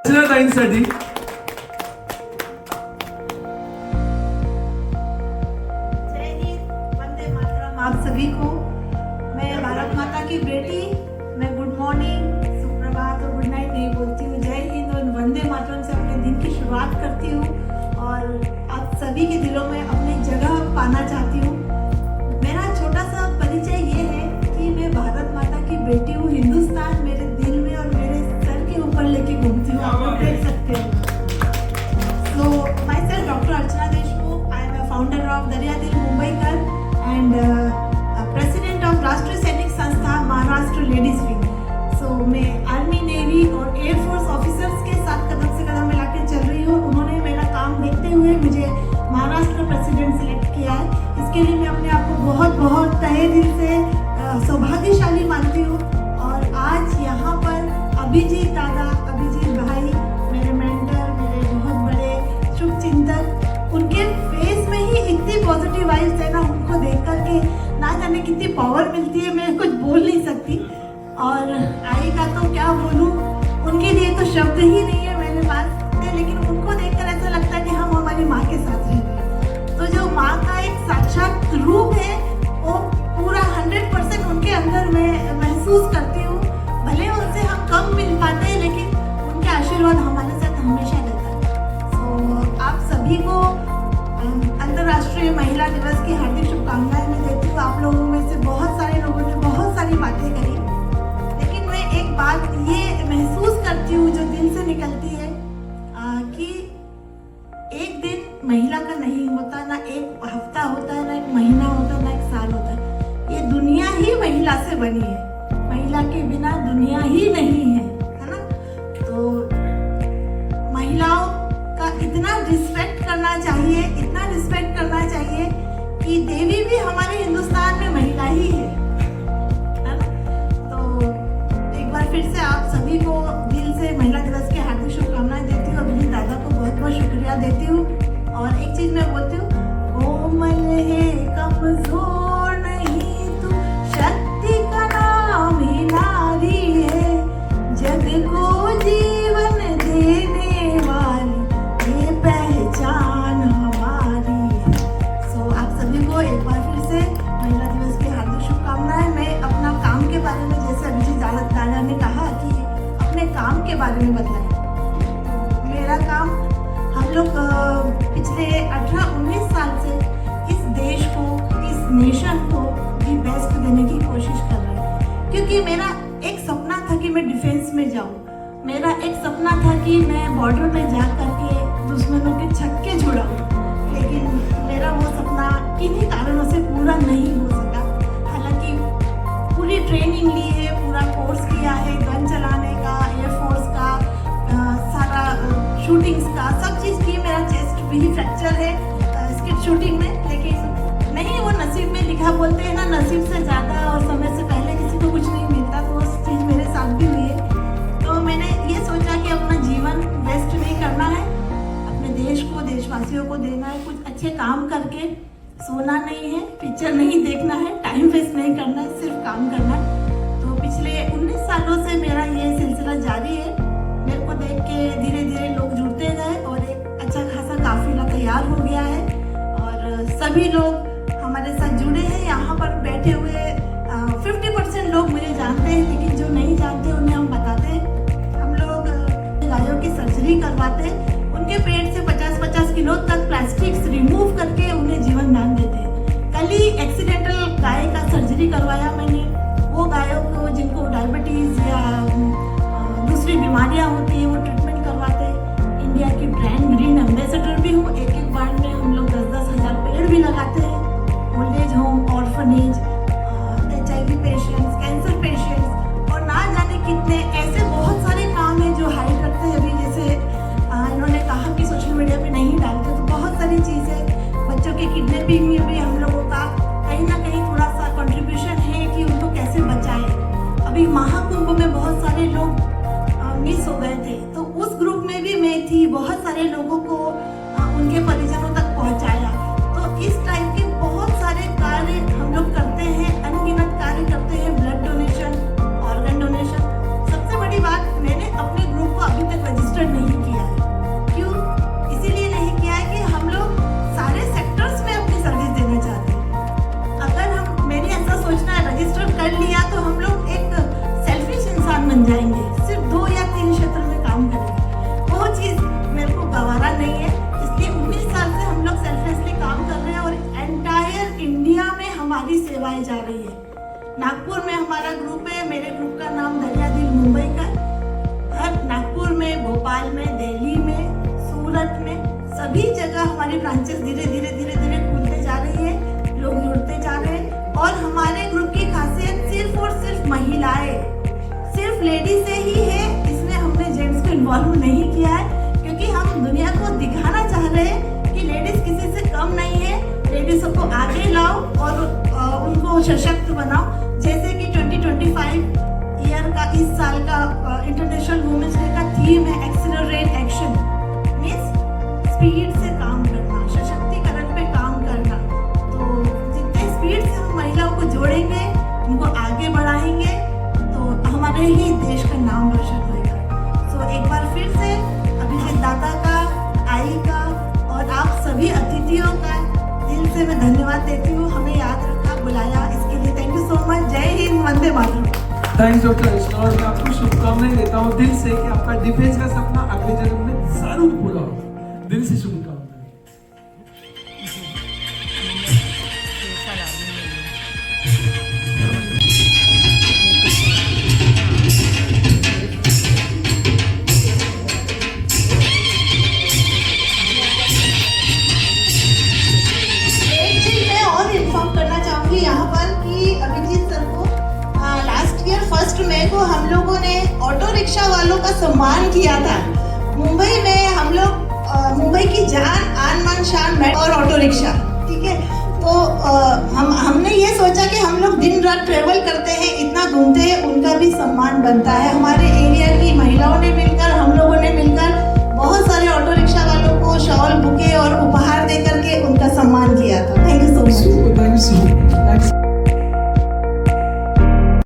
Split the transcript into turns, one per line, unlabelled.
ताईंसाठी
जय हिंद, वंदे मातरम आप सभी को। मैं भारत माता की बेटी, मैं गुड मॉर्निंग, सुप्रभात और गुड नाइट नहीं बोलती हूँ। जय हिंद और वंदे मातरम से अपने दिन की शुरुआत करती हूँ और आप सभी के दिलों में अपनी जगह पाना चाहती हूँ। मेरा छोटा सा परिचय ये है कि मैं भारत माता की बेटी हूँ। हिंदुस्तान मेरे दिल में और मेरे सर के ऊपर लेके घूमती हूँ, आप लोग देख सकते हैं। So myself Dr. Archana Deshmukh, I am a founder of Darya Dil Mumbaikar and president of राष्ट्रीय सैनिक संस्था महाराष्ट्र लेडीज विंग। So मैं आर्मी, नेवी और एयरफोर्स ऑफिसर्स के साथ कदम से कदम मिला के चल रही हूँ। उन्होंने मेरा काम देखते हुए मुझे महाराष्ट्र प्रेसिडेंट सिलेक्ट किया है। इसके लिए मैं अपने आप को बहुत बहुत तहे दिल से सौभाग्यशाली मानती हूँ। और आज यहाँ पर अभिजीत दादा, अभिजीत भाई, मेरे मेंटर, मेरे बहुत बड़े शुभचिंतक, उनके फेस में ही इतनी पॉजिटिव वाइब्स है ना, उनको देख करके ना जाने कितनी पावर मिलती है, मैं कुछ बोल नहीं सकती। और आई का तो क्या बोलूँ, उनके लिए तो शब्द ही नहीं है मेरे पास, लेकिन उनको देखकर ऐसा लगता है कि हम हमारी माँ के साथ रहते हैं। तो जो माँ का एक साक्षात रूप है वो पूरा 100% उनके अंदर मैं महसूस करती हूँ। भले उनसे हम कम मिल पाते हैं, लेकिन उनके आशीर्वाद हमारे साथ हमेशा रहता है। तो आप सभी को अंतर्राष्ट्रीय महिला दिवस की हार्दिक शुभकामनाएं मैं देती हूँ। आप लोगों में से बहुत सारे लोगों ने बहुत सारी बातें करी, लेकिन मैं एक बात ये महसूस करती हूँ जो दिल से निकलती है कि एक दिन महिला का नहीं होता, ना एक हफ्ता होता है, ना एक महीना होता है, ना एक साल होता है। ये दुनिया ही महिला से बनी है, महिला के बिना दुनिया ही नहीं है ना। तो महिलाओं का इतना रिस्पेक्ट करना चाहिए, इतना रिस्पेक्ट करना चाहिए कि देवी भी हमारे हिंदुस्तान में महिला ही है ना। तो एक बार फिर से आप सभी को दिल से महिला दिवस की हार्दिक शुभकामनाएं देती हूँ। अभिजीत दादा को बहुत बहुत शुक्रिया देती हूँ। और एक चीज मैं बोलती हूँ, कोमल है कमजोर नहीं तू, शक्ति का नाम ही नारी है, जग को जीवन देने वाली ये पहचान हमारी है। सो आप सभी को एक बार फिर से महिला दिवस की हार्दिक शुभकामनाएं। मैं अपना काम के बारे में, जैसे अभिजीत दादा ने कहा कि अपने काम के बारे में बताएं। मेरा काम, हम लोग पिछले 18-19 साल से इस देश को, इस नेशन को भी बेस्ट देने की कोशिश कर रहे हैं। क्योंकि मेरा एक सपना था कि मैं डिफेंस में जाऊं, मेरा एक सपना था कि मैं बॉर्डर में जा करके दुश्मनों के छक्के छुड़ाऊं, लेकिन मेरा वो सपना किन्हीं कारणों से पूरा नहीं हो सका। हालांकि पूरी ट्रेनिंग ली है, पूरा कोर्स किया है, गन चलाने का, एयरफोर्स का, सारा शूटिंग्स का, सब चीज़ की। मेरा चेस्ट भी फ्रैक्चर है स्किट शूटिंग में, लेकिन नहीं, वो नसीब में लिखा, बोलते हैं ना, नसीब से ज़्यादा और समय से पहले किसी को कुछ नहीं मिलता। तो वो चीज़ मेरे साथ भी हुई है। तो मैंने ये सोचा कि अपना जीवन वेस्ट नहीं करना है, अपने देश को, देशवासियों को देना है, कुछ अच्छे काम करके सोना नहीं है, पिक्चर नहीं देखना है, टाइम वेस्ट नहीं करना है, सिर्फ काम करना है। तो पिछले 19 सालों से मेरा ये सिलसिला जारी है। मेरे को देख के धीरे धीरे लोग जुड़ते गए और एक अच्छा खासा काफिला तैयार हो गया है और सभी लोग हमारे साथ जुड़े हैं। यहाँ पर बैठे हुए 50% लोग मुझे जानते हैं, लेकिन जो नहीं जानते उन्हें हम बताते हैं। हम लोग गायों की सर्जरी करवाते हैं, उनके पेट से 50-50 किलो तक प्लास्टिक्स रिमूव करके उन्हें जीवन दान देते हैं। कल ही एक्सीडेंटल गाय का सर्जरी करवाया मैंने। वो गायों को जिनको डायबिटीज या दूसरी बीमारियां होती है, वो ट्रीटमेंट करवाते हैं। इंडिया की ब्रांड ग्रीन एम्बेसडर भी हूँ। एक बार में हम लोग 10-10 हज़ार पेड़ भी लगाते हैं। Old age home, orphanage, HIV patients, cancer patients और ना जाने कितने ऐसे बहुत सारे काम हैं जो हाइड रखते हैं। अभी जैसे इन्होंने कहा कि सोशल मीडिया पे नहीं डालते, तो बहुत सारी चीज़ें, बच्चों के किडनैपिंग में भी हम लोगों का कहीं ना कहीं थोड़ा सा कंट्रीब्यूशन है कि उनको कैसे बचाएं। अभी महाकुंभ में बहुत सारे लोग मिस हो गए थे, तो उस ग्रुप में भी मैं थी। बहुत सारे लोगों को उनके परिजनों तक पहुंचाया। तो इस टाइप के बहुत सारे कार्य हम लोग करते हैं, अनगिनत कार्य करते हैं। Blood donation, organ donation. सबसे बड़ी बात, मैंने अपने ग्रुप को अभी तक रजिस्टर्ड नहीं नागपुर में हमारा ग्रुप है, मेरे ग्रुप का नाम दरिया दिल मुंबई का। हर नागपुर में, भोपाल में, दिल्ली में, सूरत में, सभी जगह हमारी ब्रांचेस धीरे धीरे खुलते जा रही है, लोग जुड़ते जा रहे हैं। और हमारे ग्रुप की खासियत सिर्फ और सिर्फ महिलाएं, सिर्फ लेडीज से ही है, इसमें हमने जेंट्स को इन्वॉल्व नहीं किया है, क्योंकि हम दुनिया को दिखाना चाह रहे हैं कि लेडीज किसी से कम नहीं है। लेडीज को आगे लाओ और उनको सशक्त बनाओ। जैसे कि 2025 ईयर का, इस साल का इंटरनेशनल वुमेन्स डे का थीम है एक्सेलरेट एक्शन, मीन्स स्पीड से काम करना, सशक्तिकरण पे काम करना। तो जितने स्पीड से हम महिलाओं को जोड़ेंगे, उनको आगे बढ़ाएंगे, तो हमारे ही देश का नाम रोशन होगा। सो एक बार फिर से अभिजीत दादा का, आई का और आप सभी अतिथियों का दिल से मैं धन्यवाद देती हूँ। हमें याद रखा, बुलाया, इसके लिए थैंक यू सो मच। जय हिंद, वंदे मातरम।
थैंक्स डॉक्टर अर्चना, और मैं आपको शुभकामनाएं देता हूँ दिल से कि आपका डिफेंस का सपना अगले जन्म में जरूर पूरा हो। दिल से शुभकामनाएं।
यहाँ पर कि अभिजीत सर को लास्ट ईयर 1 मई को हम लोगों ने ऑटो रिक्शा वालों का सम्मान किया था। मुंबई में हम लोग मुंबई की जान, आन बान शान और ऑटो रिक्शा, ठीक है। तो हमने ये सोचा कि हम लोग दिन रात ट्रेवल करते हैं, इतना घूमते हैं, उनका भी सम्मान बनता है। हमारे एरिया की महिलाओं ने मिल